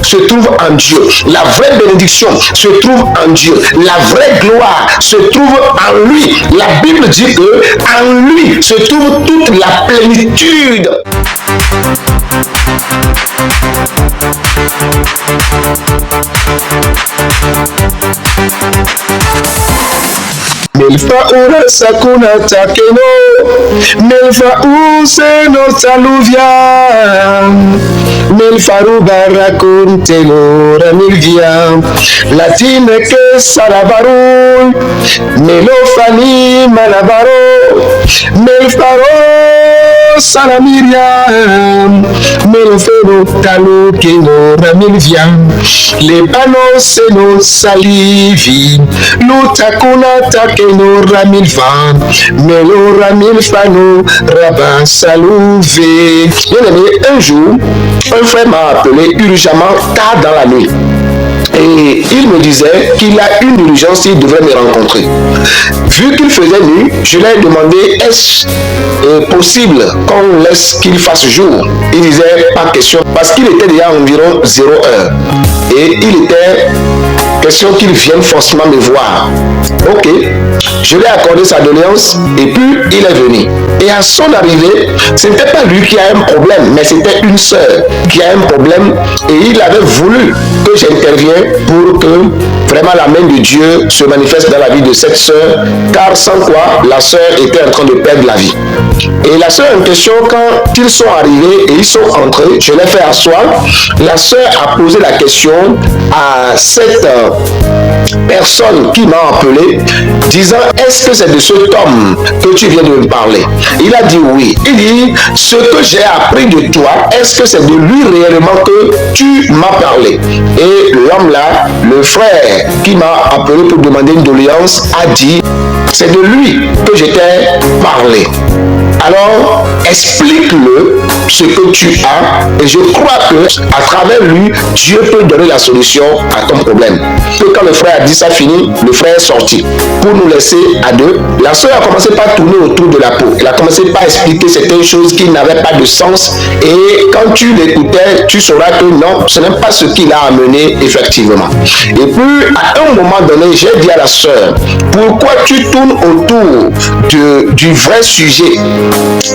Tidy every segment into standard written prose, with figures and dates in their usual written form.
se trouve en Dieu. La vraie bénédiction se trouve en Dieu. La vraie gloire se trouve en lui. La Bible dit que en lui se trouve toute la plénitude. Melfa ura sakuna takeno, melfa useno taluvia, melfa rubara kuntelo ramilvia, latine ke sarabaru, melofani manabaro, melfaro saramiriam, melofeno talo keno ramilvia, les panos seno salivi, lutakuna takeno ramilvan, melo ramilfano rabat salouvé. Bien aimé, un jour, un frère m'a appelé urgemment tard dans la nuit. Et il me disait qu'il a une urgence, il devrait me rencontrer. Vu qu'il faisait nuit, je lui ai demandé est-ce possible qu'on laisse qu'il fasse jour. Il disait pas question parce qu'il était déjà environ 0 heure. Et il était question qu'il vienne forcément me voir. Ok, je lui ai accordé sa doléance et puis il est venu. Et à son arrivée, ce n'était pas lui qui a un problème, mais c'était une sœur qui a un problème et il avait voulu que j'intervienne pour que vraiment la main de Dieu se manifeste dans la vie de cette sœur, car sans quoi la sœur était en train de perdre la vie. Et la sœur en question, quand ils sont arrivés et ils sont entrés, je l'ai fait asseoir. La sœur a posé la question à cette personne qui m'a appelé, disant est-ce que c'est de cet homme que tu viens de me parler? Il a dit oui. Il dit ce que j'ai appris de toi, est-ce que c'est de lui réellement que tu m'as parlé? Et l'homme là, le frère qui m'a appelé pour demander une doléance, a dit c'est de lui que je t'ai parlé. Alors, explique-le ce que tu as et je crois que à travers lui, Dieu peut donner la solution à ton problème. Et quand le frère a dit ça fini, le frère est sorti pour nous laisser à deux. La sœur a commencé par tourner autour de la peau. Elle a commencé par expliquer certaines choses qui n'avaient pas de sens et quand tu l'écoutais, tu sauras que non, ce n'est pas ce qui l'a amené effectivement. Et puis, à un moment donné, j'ai dit à la sœur, pourquoi tu tournes autour du vrai sujet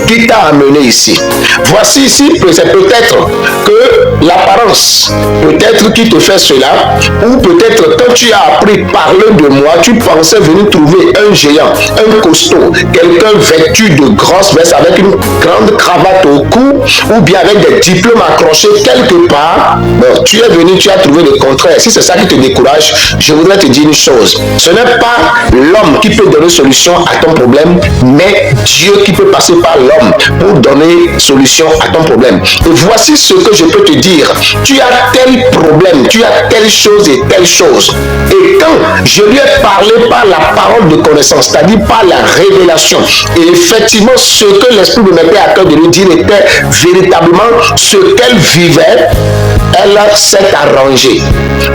qui t'a amené ici? Voici ici, c'est peut-être que l'apparence, peut-être qui te fait cela, ou peut-être quand tu as appris parler de moi, tu pensais venir trouver un géant, un costaud, quelqu'un vêtu de grosses vestes avec une grande cravate au cou, ou bien avec des diplômes accrochés quelque part. Bon, tu es venu, tu as trouvé le contraire. Si c'est ça qui te décourage, je voudrais te dire une chose. Ce n'est pas l'homme qui peut donner solution à ton problème, mais Dieu qui peut passer par l'homme pour donner solution à ton problème. Et voici ce que je peux te dire. Tu as tel problème, tu as telle chose et telle chose. Et quand je lui ai parlé par la parole de connaissance, c'est-à-dire par la révélation, et effectivement ce que l'Esprit me mettait à cœur de lui dire était véritablement ce qu'elle vivait, elle s'est arrangée.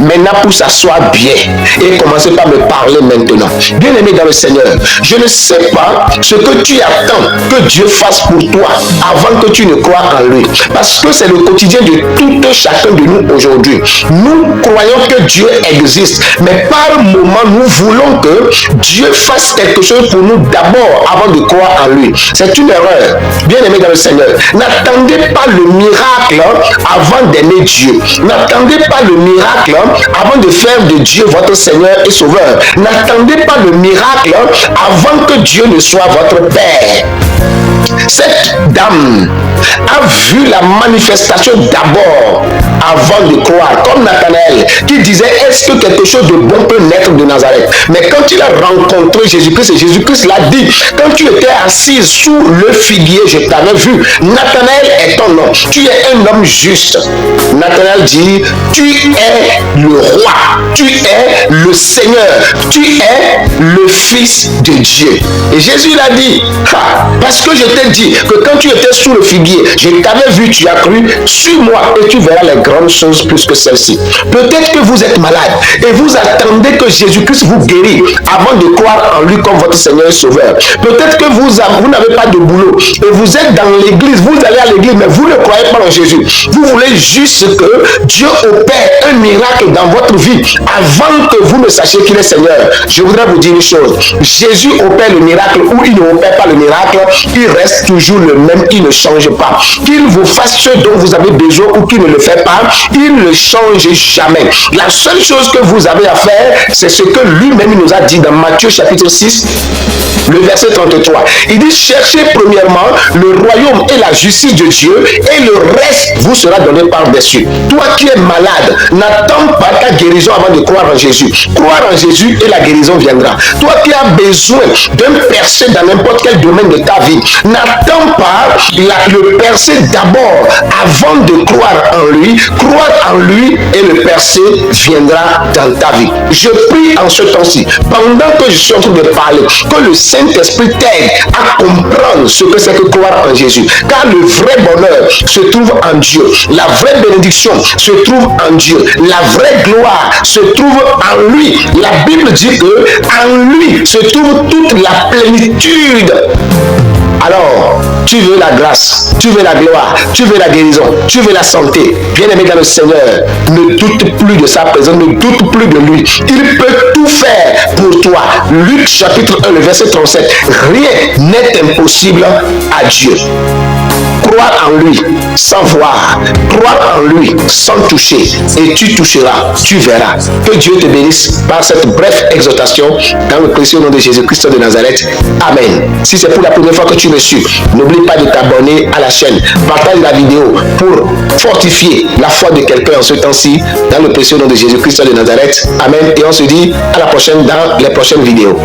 Maintenant pour s'asseoir bien et commencer par me parler maintenant. Bien aimé dans le Seigneur, je ne sais pas ce que tu attends que Dieu fasse pour toi avant que tu ne crois en lui. Parce que c'est le quotidien de tout un chacun de nous aujourd'hui. Nous croyons que Dieu existe, mais par moment nous voulons que Dieu fasse quelque chose pour nous d'abord avant de croire en lui. C'est une erreur. Bien aimé dans le Seigneur, n'attendez pas le miracle avant d'aimer Dieu. N'attendez pas le miracle avant de faire de Dieu votre Seigneur et Sauveur. N'attendez pas le miracle avant que Dieu ne soit votre Père. Cette dame a vu la manifestation d'abord avant de croire, comme Nathanaël qui disait est-ce que quelque chose de bon peut naître de Nazareth? Mais quand il a rencontré Jésus-Christ, et Jésus-Christ l'a dit, quand tu étais assise sous le figuier, je t'avais vu. Nathanaël est ton nom, tu es un homme juste. Nathanaël dit tu es le roi, tu es le Seigneur, tu es le Fils de Dieu. Et Jésus l'a dit parce que je t'ai dit que quand tu étais sous le figuier, prié, je t'avais vu, tu as cru, suis-moi et tu verras les grandes choses plus que celles-ci. Peut-être que vous êtes malade et vous attendez que Jésus-Christ vous guérisse avant de croire en lui comme votre Seigneur et Sauveur. Peut-être que vous n'avez pas de boulot et vous êtes dans l'église, vous allez à l'église, mais vous ne croyez pas en Jésus. Vous voulez juste que Dieu opère un miracle dans votre vie avant que vous ne sachiez qu'il est Seigneur. Je voudrais vous dire une chose. Jésus opère le miracle ou il ne opère pas le miracle, il reste toujours le même, il ne change pas. Qu'il vous fasse ce dont vous avez besoin ou qu'il ne le fait pas, il ne change jamais. La seule chose que vous avez à faire, c'est ce que lui-même nous a dit dans Matthieu chapitre 6, le verset 33. Il dit, cherchez premièrement le royaume et la justice de Dieu et le reste vous sera donné par-dessus. Toi qui es malade, n'attends pas ta guérison avant de croire en Jésus. Croire en Jésus et la guérison viendra. Toi qui as besoin d'un percé dans n'importe quel domaine de ta vie, n'attends pas le percé d'abord avant de croire en lui. Croire en lui et le percé viendra dans ta vie. Je prie en ce temps-ci, pendant que je suis en train de parler, que le Saint-Esprit t'aide à comprendre ce que c'est que croire en Jésus. Car le vrai bonheur se trouve en Dieu. La vraie bénédiction se trouve en Dieu. La vraie gloire se trouve en lui. La Bible dit que en lui se trouve toute la plénitude. Alors, tu veux la grâce, tu veux la gloire, tu veux la guérison, tu veux la santé. Bien-aimé dans le Seigneur, ne doute plus de sa présence, ne doute plus de lui. Il peut tout faire pour toi. Luc chapitre 1, le verset 37. Rien n'est impossible à Dieu. Croire en lui sans voir, croire en lui sans toucher, et tu toucheras, tu verras. Que Dieu te bénisse par cette brève exhortation dans le précieux nom de Jésus-Christ de Nazareth. Amen. Si c'est pour la première fois que tu me suis, n'oublie pas de t'abonner à la chaîne. Partage la vidéo pour fortifier la foi de quelqu'un en ce temps-ci dans le précieux nom de Jésus-Christ de Nazareth. Amen. Et on se dit à la prochaine dans les prochaines vidéos.